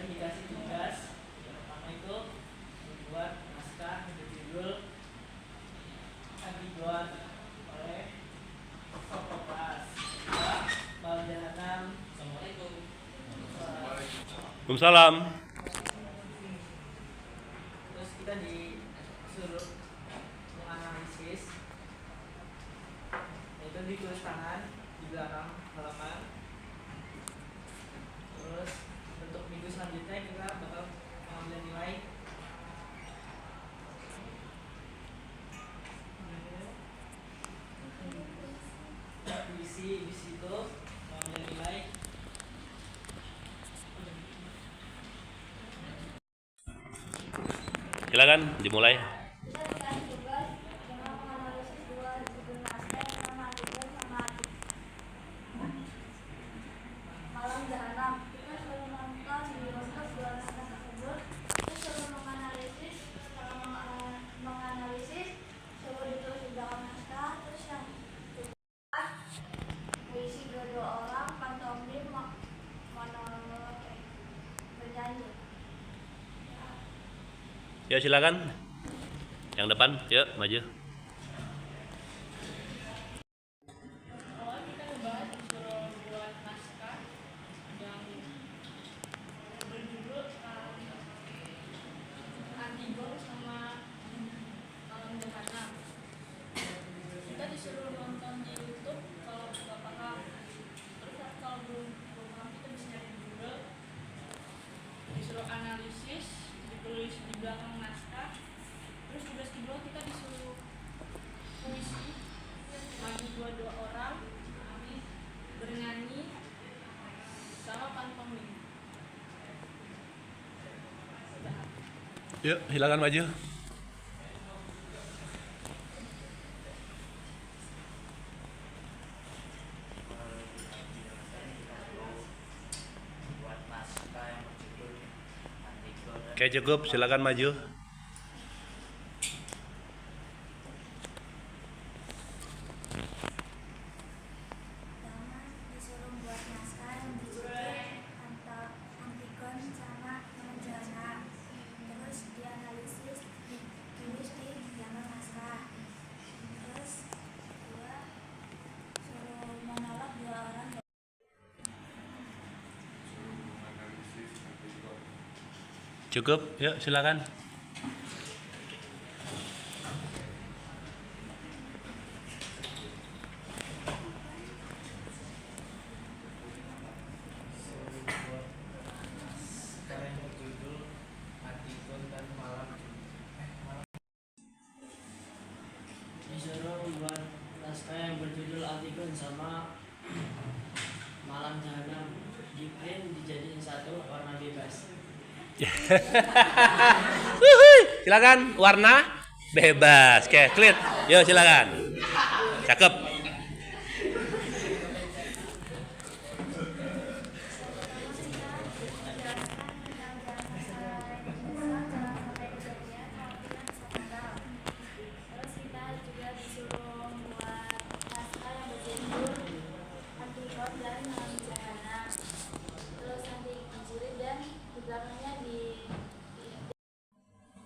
dan dikasih tugas yang pertama itu membuat naskah berjudul akan dibuat oleh tokoh kelas. Bal Jahanam. Assalamualaikum. Waalaikumsalam. Terus kita disuruh menganalisis, yaitu ditulis tangan di belakang halaman. Terus untuk minggu selanjutnya kita bakal mengambil nilai puisi itu mengambil nilai. Silakan dimulai. Malam Jahanam. Kita suruh nonton di bioskop dua naskah tersebut. Kita suruh menganalisis. Setelah menganalisis, suruh ditulis di belakang naskah. Terus yang kedua, puisi kedua orang, pantomim, monolog, bernyanyi. Ya silakan. Yang depan, yuk maju. Awal kita ngebahas disuruh buat naskah yang berjudul Antigone sama Malam Jahanam. Kita disuruh nonton di YouTube kalau nggak paham. Terus kalau belum paham kita bisa nyari di Google. Disuruh analisis, ditulis di belakang naskah. Terus tugas kedua kita disuruh puisi lagi dua orang bernyanyi sama pantomim. Yuk silakan maju. Oke cukup, silakan maju. Pertama, disuruh buat naskah yang berjudul Antigone sama Malam Jahanam. Terus dianalisis, ditulis di belakang naskah. Terus kedua, suruh monolog dua orang. Cukup, yuk silakan. Sekarang berjudul Antigone dan Malam. Disuruh membuat naskah yang berjudul Antigone sama Malam Jahanam. Di print dijadiin satu warna bebas. Silakan, warna bebas. Oke, clear. Yuk silakan. Cakep. Terus kita juga disuruh membuat naskah yang berjudul Antigone dan Malam Jahanam. Terus nanti dicuri dan di belakangnya di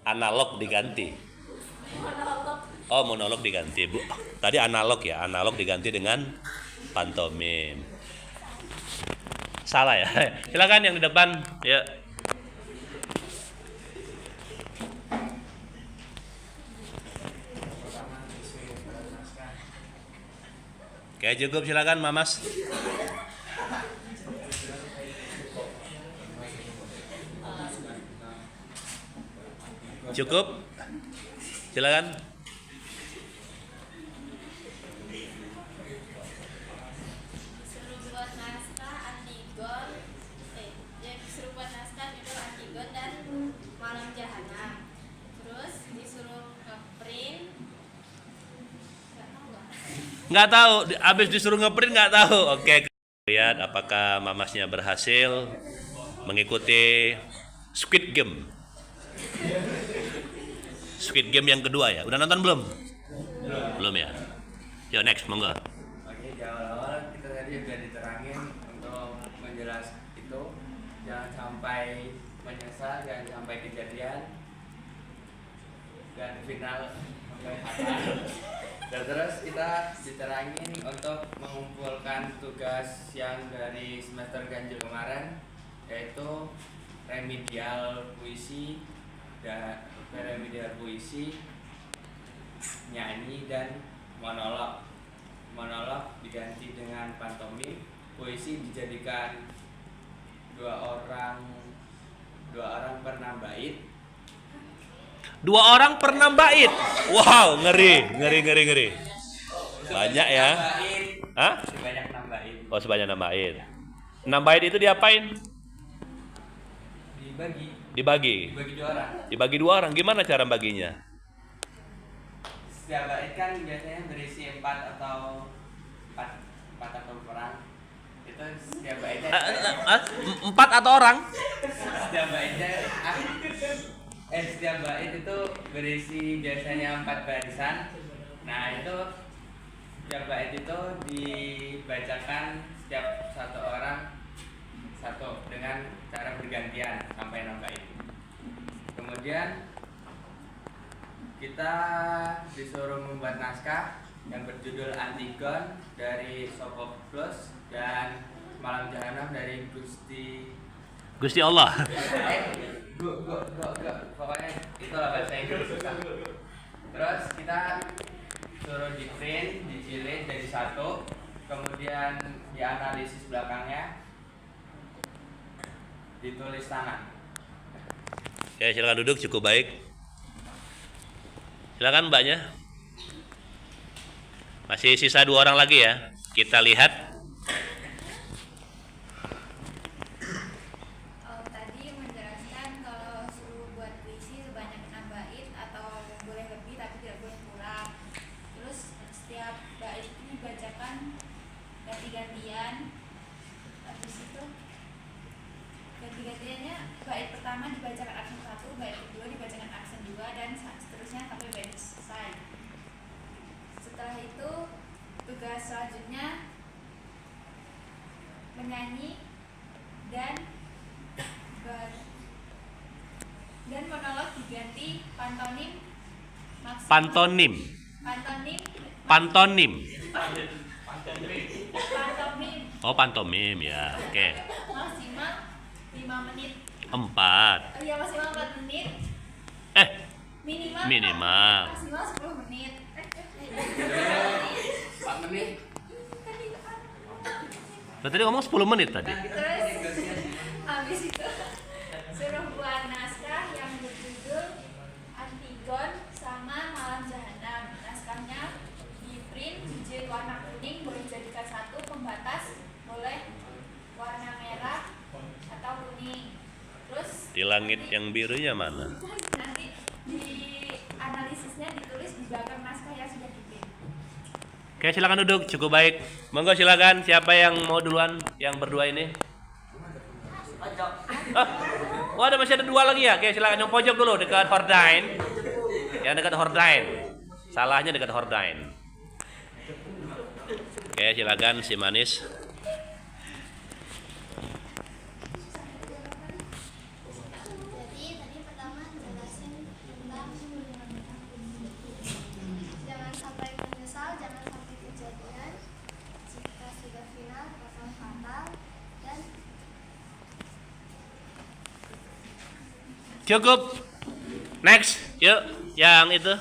Analog diganti. monolog. Oh, monolog diganti, Bu. Tadi analog ya, analog diganti dengan pantomim. Salah ya. Silakan yang di depan, ya. Oke, cukup silakan, Mamas. Cukup. Silakan. Disuruh buat naskah Antigone, disuruh buat naskah judul Antigone dan Malam Jahanam. Terus disuruh ngeprint. Nggak tahu, abis disuruh ngeprint nggak tahu. Oke, lihat apakah Mamasnya berhasil mengikuti Squid Game. Squid Game yang kedua ya. Udah nonton belum? Belum ya. Yuk next, monggo. Oke, di awal-awal kita tadi udah diterangin untuk menjelas itu jangan sampai sampai menyesal, jangan sampai kejadian, dan final sampai fatal. Dan terus kita diterangin untuk mengumpulkan tugas yang dari semester ganjil kemarin, yaitu remedial puisi dan nyanyi dan monolog. Monolog diganti dengan pantomim, puisi dijadikan dua orang per 6 bait. 2 orang per 6 bait. Wow, ngeri. Banyak ya. Hah? Sebanyak 6 bait. Oh, sebanyak 6 bait. 6 bait itu diapain? Dibagi. Dibagi 2 orang. Gimana cara baginya? Setiap bait kan biasanya berisi 4 atau perang. Itu setiap baitnya 4 atau orang? Setiap bait itu berisi biasanya 4 barisan. Nah, itu setiap bait itu dibacakan setiap satu orang satu dengan cara bergantian sampai 6 bait. Kemudian kita disuruh membuat naskah yang berjudul Antigon dari Sophocles dan Malam Jahanam dari Gusti Allah. Pokoknya itulah bahasa Inggris susah. Terus kita suruh di print, dijilid jadi satu, kemudian dianalisis belakangnya, ditulis tangan. Ya, silakan duduk, cukup baik. Silakan mbaknya. Masih sisa 2 orang lagi ya. Kita lihat. Tadi menjelaskan kalau suruh buat puisi sebanyak 6 bait atau boleh lebih tapi tidak boleh kurang. Terus setiap bait ini dibacakan ganti-gantian. Habis itu ganti-gantiannya bait pertama dibacakan aksen 1, bait kedua dibacakan aksen 2 dan seterusnya sampai bait selesai. Setelah itu tugas selanjutnya menyanyi dan monolog diganti pantomim maksimal. Pantonim. Pantomim Oh, pantomim ya. Oke. maksimal 5 menit. 4. Iya, maksimal 4 menit. Minimal. Maksimal 10 menit. 4 menit. Tadi ngomong 10 menit tadi. Terus habis itu suruh buat naskah yang berjudul Antigon sama Malam Jahanam. Naskahnya di print, dijilid warna kuning, boleh dijadikan 1, pembatas boleh warna merah atau kuning. Terus Di langit yang birunya mana? nanti di analisisnya ditulis di belakang naskah yang sudah diprint. Oke, silakan duduk, cukup baik. Monggo silakan, siapa yang mau duluan yang berdua ini? Oh, masih ada 2 lagi ya? Oke, silakan yang pojok dulu dekat Hordain. Yang dekat Hordain. Salahnya dekat Hordain. Oke, silakan si manis. Jadi tadi pertama jelasin tentang jangan sampai menyesal, jangan sampai kejadian, jika sudah final bakal fatal, dan Cukup. Next, yuk, yang itu.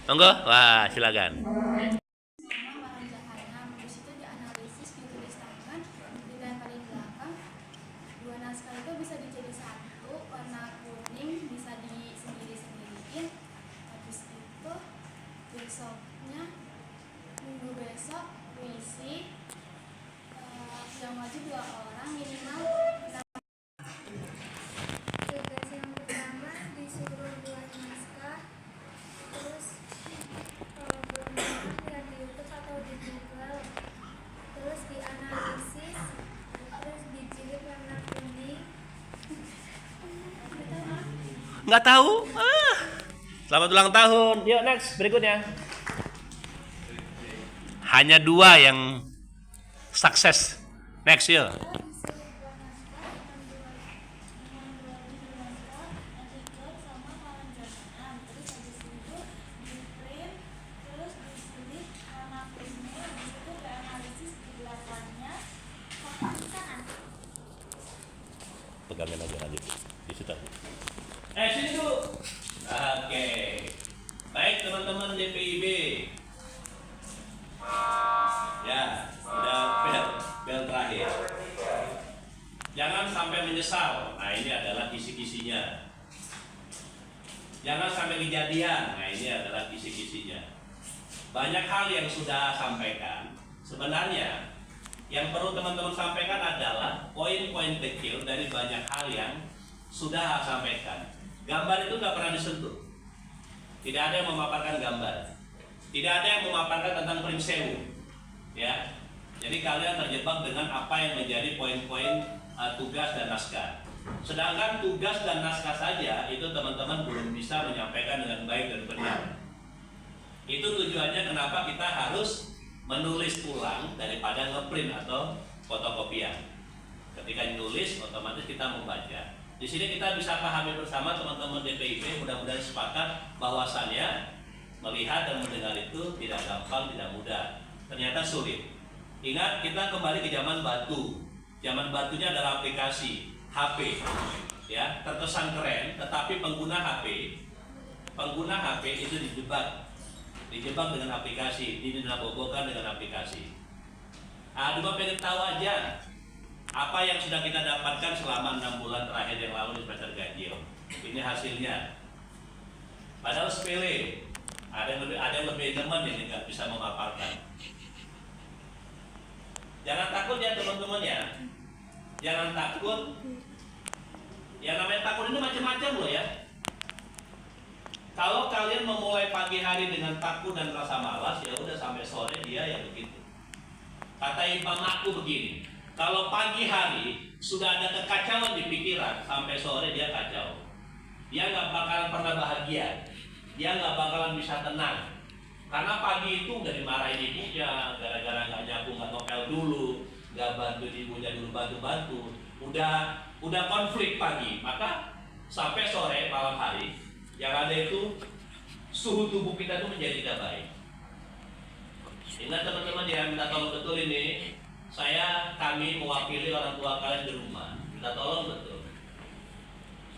Monggo, wah silakan. sama Malam Jahanam. Terus itu dianalisis, ditulis tangan, ditempelin belakang. 2 naskah itu bisa dijadi 1, warna kuning bisa disendiri-sendiriin. Habis itu besoknya, minggu besok puisi yang wajib 2 orang minimal. Tugas yang pertama disuruh buat naskah, terus kalau belum paham lihat di YouTube atau di Google, terus dianalisis, terus dijilid warna kuning. Nggak tahu. Selamat ulang tahun. Yuk next, berikutnya. Hanya 2 yang sukses. Next yuk. pegangin aja lanjut di situ aja. Sini dulu. Oke. Baik teman-teman DPIB. Ya, udah bel terakhir. Jangan sampai menyesal. Nah, ini adalah kisi-kisinya. Jangan sampai kejadian. Nah, ini adalah kisi-kisinya. Banyak hal yang sudah sampaikan. Sebenarnya yang perlu teman-teman sampaikan adalah poin-poin kecil dari banyak hal yang sudah sampaikan. Gambar itu nggak pernah disentuh. Tidak ada yang memaparkan gambar. Tidak ada yang memaparkan tentang Pringsewu. Ya. Jadi kalian terjebak dengan apa yang menjadi poin-poin tugas dan naskah. Sedangkan tugas dan naskah saja itu teman-teman belum bisa menyampaikan dengan baik dan benar. Itu tujuannya kenapa kita harus menulis ulang daripada ngeprint atau fotokopian. Ketika menulis otomatis kita membaca. Di sini kita bisa pahami bersama teman-teman DPIB, mudah-mudahan sepakat bahwasannya melihat dan mendengar itu tidak gampang, tidak mudah. Ternyata sulit. Ingat, kita kembali ke zaman batu. Zaman batunya adalah aplikasi HP, ya, terkesan keren, tetapi pengguna HP itu dijebak dengan aplikasi, dinabobokan dengan aplikasi. Cuma pengen tahu aja apa yang sudah kita dapatkan selama 6 bulan terakhir yang lalu di semester ganjil. Ini hasilnya. Padahal sepele. Ada yang lebih teman yang nggak bisa memaparkan. Jangan takut ya teman-teman ya. Jangan takut. Yang namanya takut ini macam-macam loh ya. Kalau kalian memulai pagi hari dengan takut dan rasa malas, ya udah sampai sore dia ya begitu. Kata Imam aku begini, kalau pagi hari sudah ada kekacauan di pikiran, sampai sore dia kacau. Dia nggak bakalan pernah bahagia. Dia nggak bakalan bisa tenang. Karena pagi itu udah dimarahin ibunya, gara-gara nggak nyapu, nggak ngepel dulu, nggak bantu ibunya dulu bantu-bantu, udah konflik pagi, maka sampai sore malam hari yang ada itu suhu tubuh kita itu menjadi tidak baik. Ingat teman-teman ya, minta tolong betul ini. Kami mewakili orang tua kalian di rumah. Minta tolong betul.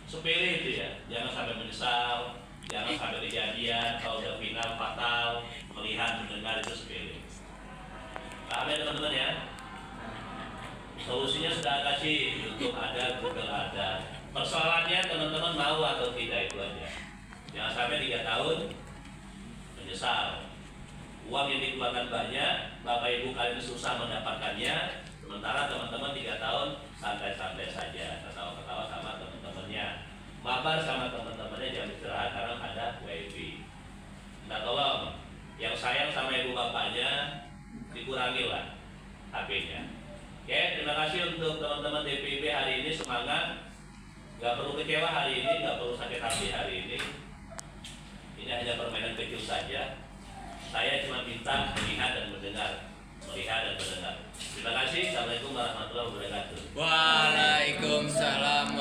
Sepele itu ya, jangan sampai menyesal. Jangan sampai kejadian kalau udah final fatal, melihat mendengar itu sepele. Paham ya teman-teman ya? Solusinya sudah kasih, YouTube ada, Google ada. Persoalannya teman-teman mau atau tidak itu aja. Jangan sampai 3 tahun menyesal. Uang yang dikeluarkan banyak, bapak ibu kalian susah mendapatkannya. Sementara teman-teman 3 tahun santai-santai saja, ketawa-ketawa sama teman-temannya. Mabar sama teman-temannya jam istirahat karena ada wifi. Minta tolong, yang sayang sama ibu bapaknya dikurangi lah HP-nya. Oke, terima kasih untuk teman-teman DPIB hari ini, semangat. Gak perlu kecewa hari ini, gak perlu sakit hati hari ini. Ini hanya permainan kecil saja. Saya cuma minta melihat dan mendengar. Terima kasih. Assalamualaikum warahmatullahi wabarakatuh. Waalaikumsalam